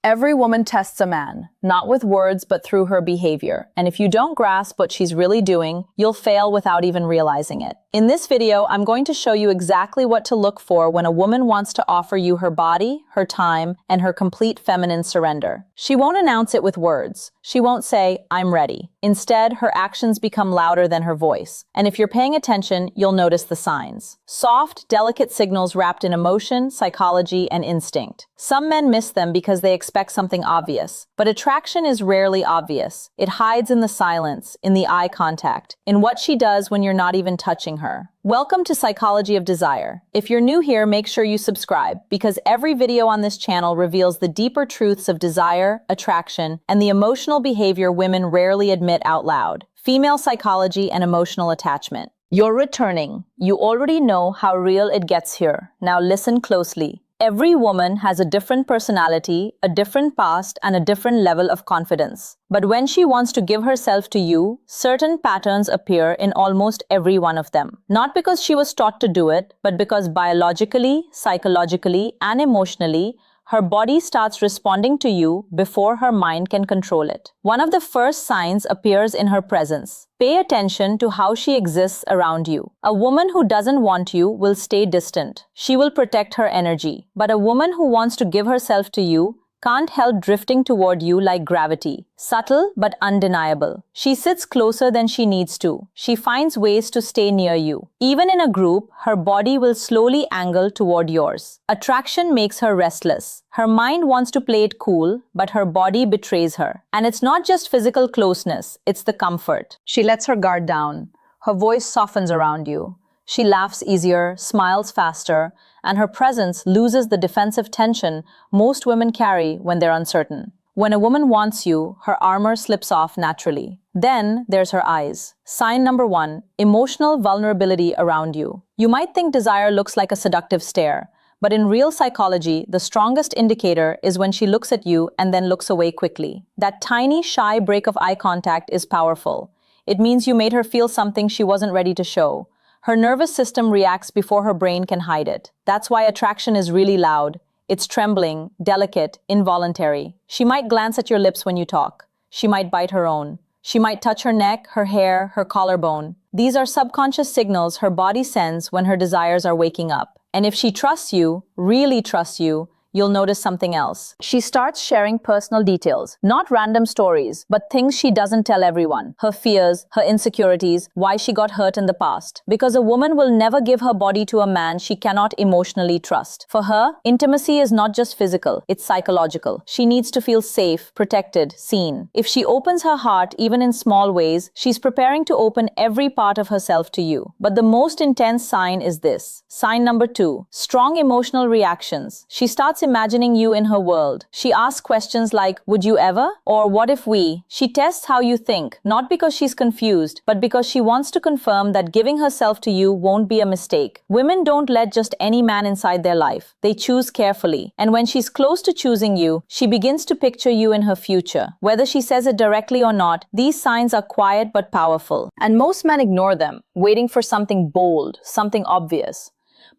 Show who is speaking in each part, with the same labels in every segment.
Speaker 1: Every woman tests a man, not with words but through her behavior. And if you don't grasp what she's really doing, you'll fail without even realizing it. In this video, I'm going to show you exactly what to look for when a woman wants to offer you her body, her time, and her complete feminine surrender. She won't announce it with words. She won't say, "I'm ready." Instead, her actions become louder than her voice. And if you're paying attention, you'll notice the signs. Soft, delicate signals wrapped in emotion, psychology, and instinct. Some men miss them because they expect something obvious. But attraction is rarely obvious. It hides in the silence, in the eye contact, in what she does when you're not even touching her. Welcome to Psychology of Desire. If you're new here, make sure you subscribe, because every video on this channel reveals the deeper truths of desire, attraction, and the emotional behavior women rarely admit out loud. Female psychology and emotional attachment. You're returning. You already know how real it gets here. Now listen closely. Every woman has a different personality, a different past, and a different level of confidence. But when she wants to give herself to you, certain patterns appear in almost every one of them. Not because she was taught to do it, but because biologically, psychologically, and emotionally, her body starts responding to you before her mind can control it. One of the first signs appears in her presence. Pay attention to how she exists around you. A woman who doesn't want you will stay distant. She will protect her energy. But a woman who wants to give herself to you can't help drifting toward you like gravity. Subtle but undeniable. She sits closer than she needs to. She finds ways to stay near you. Even in a group, her body will slowly angle toward yours. Attraction makes her restless. Her mind wants to play it cool, but her body betrays her. And it's not just physical closeness, it's the comfort. She lets her guard down. Her voice softens around you. She laughs easier, smiles faster, and her presence loses the defensive tension most women carry when they're uncertain. When a woman wants you, her armor slips off naturally. Then there's her eyes. Sign number 1, emotional vulnerability around you. You might think desire looks like a seductive stare, but in real psychology, the strongest indicator is when she looks at you and then looks away quickly. That tiny, shy break of eye contact is powerful. It means you made her feel something she wasn't ready to show. Her nervous system reacts before her brain can hide it. That's why attraction is really loud. It's trembling, delicate, involuntary. She might glance at your lips when you talk. She might bite her own. She might touch her neck, her hair, her collarbone. These are subconscious signals her body sends when her desires are waking up. And if she trusts you, really trusts you, you'll notice something else. She starts sharing personal details, not random stories, but things she doesn't tell everyone. Her fears, her insecurities, why she got hurt in the past. Because a woman will never give her body to a man she cannot emotionally trust. For her, intimacy is not just physical, it's psychological. She needs to feel safe, protected, seen. If she opens her heart, even in small ways, she's preparing to open every part of herself to you. But the most intense sign is this. Sign number 2, strong emotional reactions. She starts imagining you in her world. She asks questions like, "Would you ever?" Or "What if we?" She tests how you think, not because she's confused, but because she wants to confirm that giving herself to you won't be a mistake. Women don't let just any man inside their life. They choose carefully. And when she's close to choosing you, she begins to picture you in her future. Whether she says it directly or not, these signs are quiet but powerful. And most men ignore them, waiting for something bold, something obvious.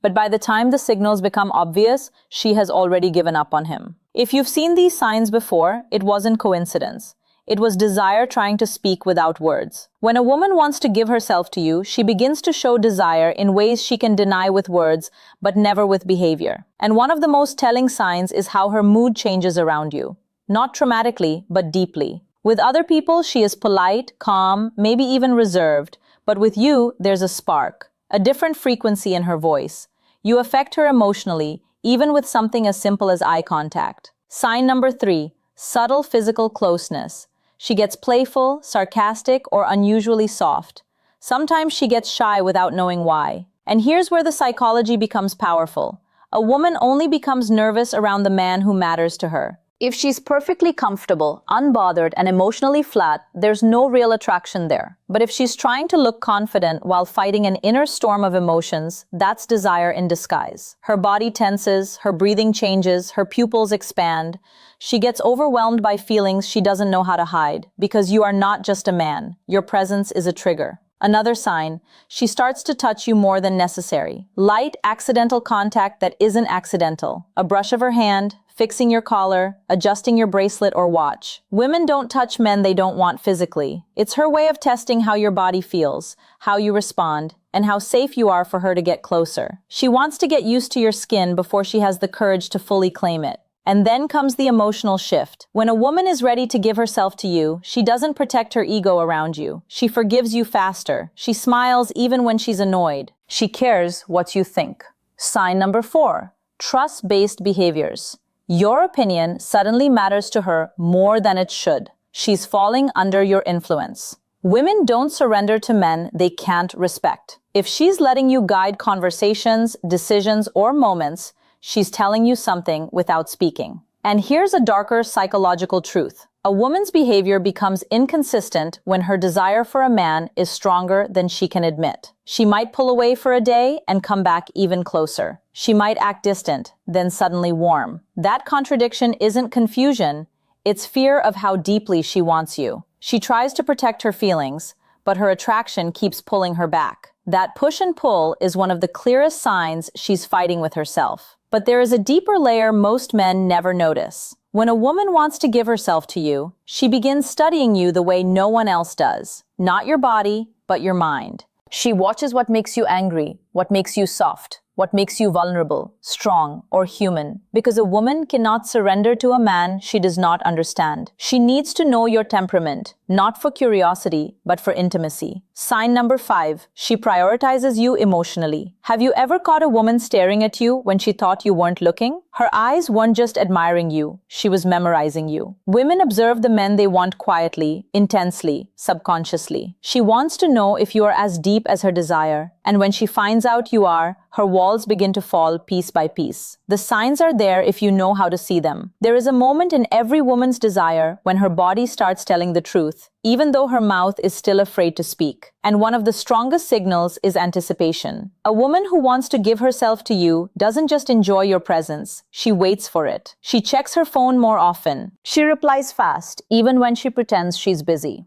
Speaker 1: But by the time the signals become obvious, she has already given up on him. If you've seen these signs before, it wasn't coincidence. It was desire trying to speak without words. When a woman wants to give herself to you, she begins to show desire in ways she can deny with words, but never with behavior. And one of the most telling signs is how her mood changes around you. Not traumatically, but deeply. With other people, she is polite, calm, maybe even reserved. But with you, there's a spark, a different frequency in her voice. You affect her emotionally, even with something as simple as eye contact. Sign number 3, subtle physical closeness. She gets playful, sarcastic, or unusually soft. Sometimes she gets shy without knowing why. And here's where the psychology becomes powerful. A woman only becomes nervous around the man who matters to her. If she's perfectly comfortable, unbothered, and emotionally flat, there's no real attraction there. But if she's trying to look confident while fighting an inner storm of emotions, that's desire in disguise. Her body tenses, her breathing changes, her pupils expand. She gets overwhelmed by feelings she doesn't know how to hide, because you are not just a man. Your presence is a trigger. Another sign, she starts to touch you more than necessary. Light, accidental contact that isn't accidental. A brush of her hand, fixing your collar, adjusting your bracelet or watch. Women don't touch men they don't want physically. It's her way of testing how your body feels, how you respond, and how safe you are for her to get closer. She wants to get used to your skin before she has the courage to fully claim it. And then comes the emotional shift. When a woman is ready to give herself to you, she doesn't protect her ego around you. She forgives you faster. She smiles even when she's annoyed. She cares what you think. Sign number 4, trust-based behaviors. Your opinion suddenly matters to her more than it should. She's falling under your influence. Women don't surrender to men they can't respect. If she's letting you guide conversations, decisions, or moments, she's telling you something without speaking. And here's a darker psychological truth. A woman's behavior becomes inconsistent when her desire for a man is stronger than she can admit. She might pull away for a day and come back even closer. She might act distant, then suddenly warm. That contradiction isn't confusion, it's fear of how deeply she wants you. She tries to protect her feelings, but her attraction keeps pulling her back. That push and pull is one of the clearest signs she's fighting with herself. But there is a deeper layer most men never notice. When a woman wants to give herself to you, she begins studying you the way no one else does. Not your body, but your mind. She watches what makes you angry, what makes you soft, what makes you vulnerable, strong, or human. Because a woman cannot surrender to a man she does not understand. She needs to know your temperament, not for curiosity, but for intimacy. Sign number 5, she prioritizes you emotionally. Have you ever caught a woman staring at you when she thought you weren't looking? Her eyes weren't just admiring you, she was memorizing you. Women observe the men they want quietly, intensely, subconsciously. She wants to know if you are as deep as her desire, and when she finds out you are, her walls begin to fall piece by piece. The signs are there if you know how to see them. There is a moment in every woman's desire when her body starts telling the truth, even though her mouth is still afraid to speak. And one of the strongest signals is anticipation. A woman who wants to give herself to you doesn't just enjoy your presence, she waits for it. She checks her phone more often. She replies fast, even when she pretends she's busy.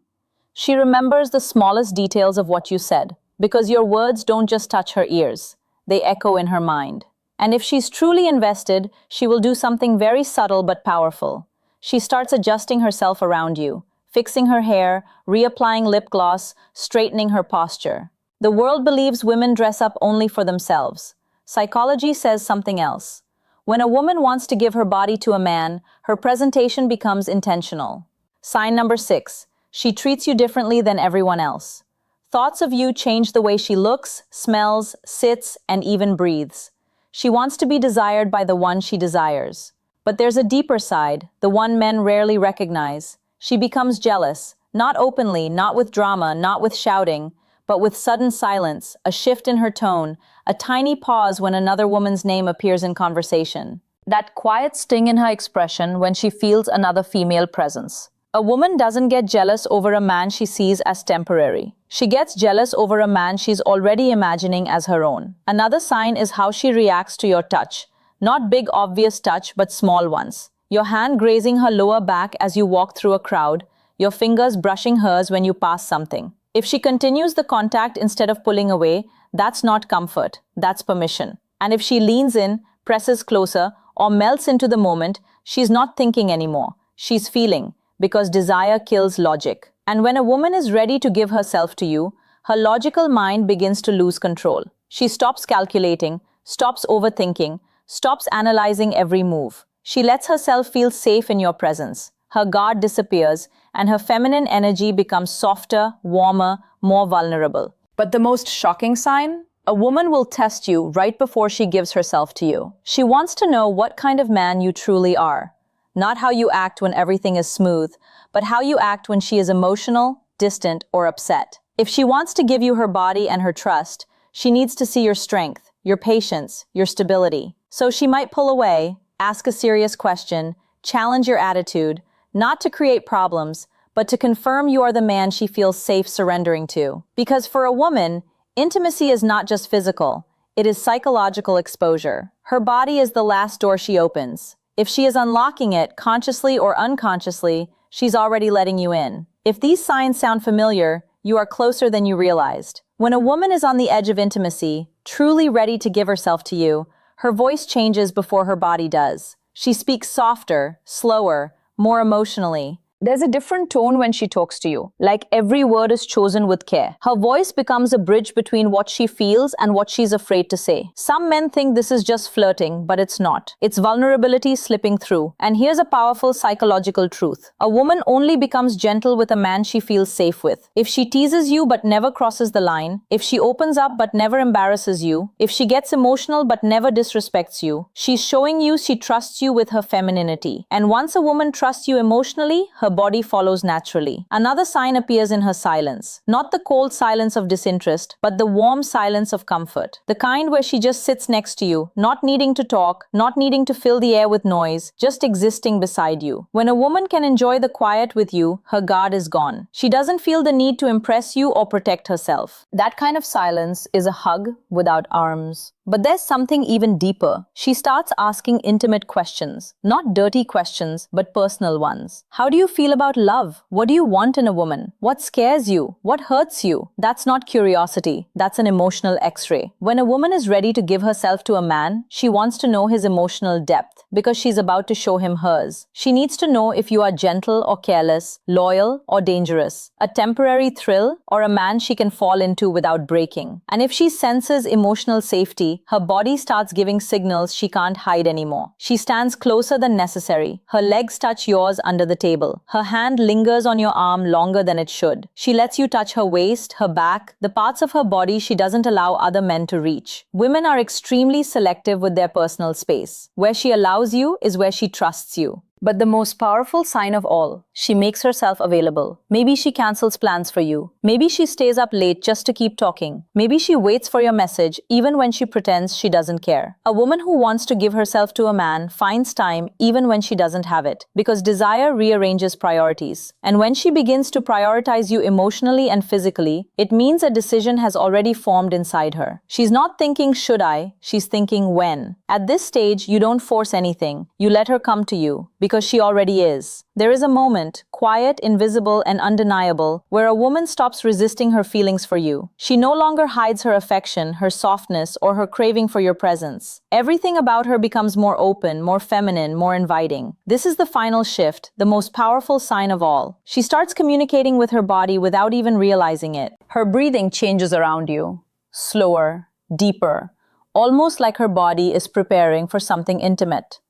Speaker 1: She remembers the smallest details of what you said, because your words don't just touch her ears, they echo in her mind. And if she's truly invested, she will do something very subtle but powerful. She starts adjusting herself around you, fixing her hair, reapplying lip gloss, straightening her posture. The world believes women dress up only for themselves. Psychology says something else. When a woman wants to give her body to a man, her presentation becomes intentional. Sign number 6, she treats you differently than everyone else. Thoughts of you change the way she looks, smells, sits, and even breathes. She wants to be desired by the one she desires. But there's a deeper side, the one men rarely recognize. She becomes jealous, not openly, not with drama, not with shouting, but with sudden silence, a shift in her tone, a tiny pause when another woman's name appears in conversation. That quiet sting in her expression when she feels another female presence. A woman doesn't get jealous over a man she sees as temporary. She gets jealous over a man she's already imagining as her own. Another sign is how she reacts to your touch. Not big obvious touch, but small ones. Your hand grazing her lower back as you walk through a crowd, your fingers brushing hers when you pass something. If she continues the contact instead of pulling away, that's not comfort, that's permission. And if she leans in, presses closer, or melts into the moment, she's not thinking anymore. She's feeling, because desire kills logic. And when a woman is ready to give herself to you, her logical mind begins to lose control. She stops calculating, stops overthinking, stops analyzing every move. She lets herself feel safe in your presence. Her guard disappears, and her feminine energy becomes softer, warmer, more vulnerable. But the most shocking sign? A woman will test you right before she gives herself to you. She wants to know what kind of man you truly are. Not how you act when everything is smooth, but how you act when she is emotional, distant, or upset. If she wants to give you her body and her trust, she needs to see your strength, your patience, your stability. So she might pull away, ask a serious question, challenge your attitude, not to create problems, but to confirm you are the man she feels safe surrendering to. Because for a woman, intimacy is not just physical, it is psychological exposure. Her body is the last door she opens. If she is unlocking it, consciously or unconsciously, she's already letting you in. If these signs sound familiar, You are closer than you realized. When a woman is on the edge of intimacy, truly ready to give herself to you, her voice changes before her body does. She speaks softer, slower, more emotionally. There's a different tone when she talks to you, like every word is chosen with care. Her voice becomes a bridge between what she feels and what she's afraid to say. Some men think this is just flirting, but it's not. It's vulnerability slipping through. And here's a powerful psychological truth. A woman only becomes gentle with a man she feels safe with. If she teases you but never crosses the line, if she opens up but never embarrasses you, if she gets emotional but never disrespects you, she's showing you she trusts you with her femininity. And once a woman trusts you emotionally, her body follows naturally. Another sign appears in her silence. Not the cold silence of disinterest, but the warm silence of comfort. The kind where she just sits next to you, not needing to talk, not needing to fill the air with noise, just existing beside you. When a woman can enjoy the quiet with you, her guard is gone. She doesn't feel the need to impress you or protect herself. That kind of silence is a hug without arms. But there's something even deeper. She starts asking intimate questions. Not dirty questions, but personal ones. How do you feel about love? What do you want in a woman? What scares you? What hurts you? That's not curiosity. That's an emotional X-ray. When a woman is ready to give herself to a man, she wants to know his emotional depth because she's about to show him hers. She needs to know if you are gentle or careless, loyal or dangerous, a temporary thrill or a man she can fall into without breaking. And if she senses emotional safety, her body starts giving signals she can't hide anymore. She stands closer than necessary. Her legs touch yours under the table. Her hand lingers on your arm longer than it should. She lets you touch her waist, her back, the parts of her body she doesn't allow other men to reach. Women are extremely selective with their personal space. Where she allows you is where she trusts you. But the most powerful sign of all, she makes herself available. Maybe she cancels plans for you. Maybe she stays up late just to keep talking. Maybe she waits for your message even when she pretends she doesn't care. A woman who wants to give herself to a man finds time even when she doesn't have it, because desire rearranges priorities. And when she begins to prioritize you emotionally and physically, it means a decision has already formed inside her. She's not thinking should I, she's thinking when. At this stage, you don't force anything. You let her come to you, because she already is. There is a moment, quiet, invisible, and undeniable, where a woman stops resisting her feelings for you. She no longer hides her affection, her softness, or her craving for your presence. Everything about her becomes more open, more feminine, more inviting. This is the final shift, the most powerful sign of all. She starts communicating with her body without even realizing it. Her breathing changes around you, slower, deeper, almost like her body is preparing for something intimate.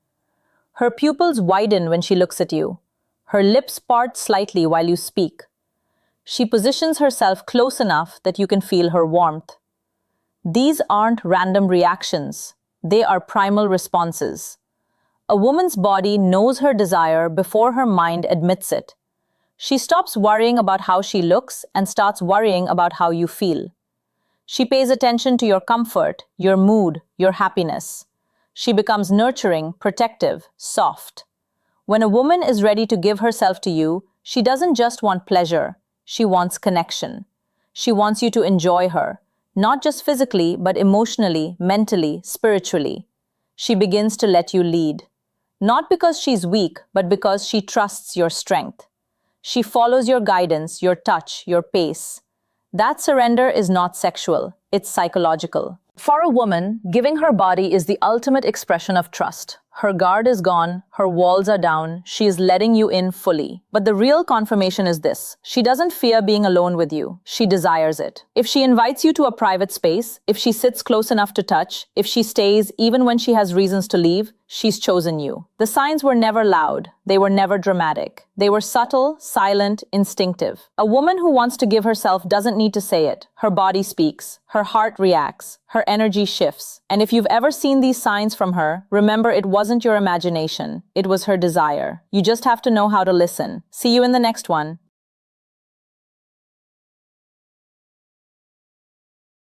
Speaker 1: Her pupils widen when she looks at you. Her lips part slightly while you speak. She positions herself close enough that you can feel her warmth. These aren't random reactions. They are primal responses. A woman's body knows her desire before her mind admits it. She stops worrying about how she looks and starts worrying about how you feel. She pays attention to your comfort, your mood, your happiness. She becomes nurturing, protective, soft. When a woman is ready to give herself to you, she doesn't just want pleasure, she wants connection. She wants you to enjoy her, not just physically, but emotionally, mentally, spiritually. She begins to let you lead. Not because she's weak, but because she trusts your strength. She follows your guidance, your touch, your pace. That surrender is not sexual, it's psychological. For a woman, giving her body is the ultimate expression of trust. Her guard is gone, her walls are down, she is letting you in fully. But the real confirmation is this: she doesn't fear being alone with you, she desires it. If she invites you to a private space, if she sits close enough to touch, if she stays even when she has reasons to leave, she's chosen you. The signs were never loud, they were never dramatic. They were subtle, silent, instinctive. A woman who wants to give herself doesn't need to say it. Her body speaks, her heart reacts, her energy shifts. And if you've ever seen these signs from her, remember it wasn't your imagination, it was her desire. You just have to know how to listen. See you in the next one.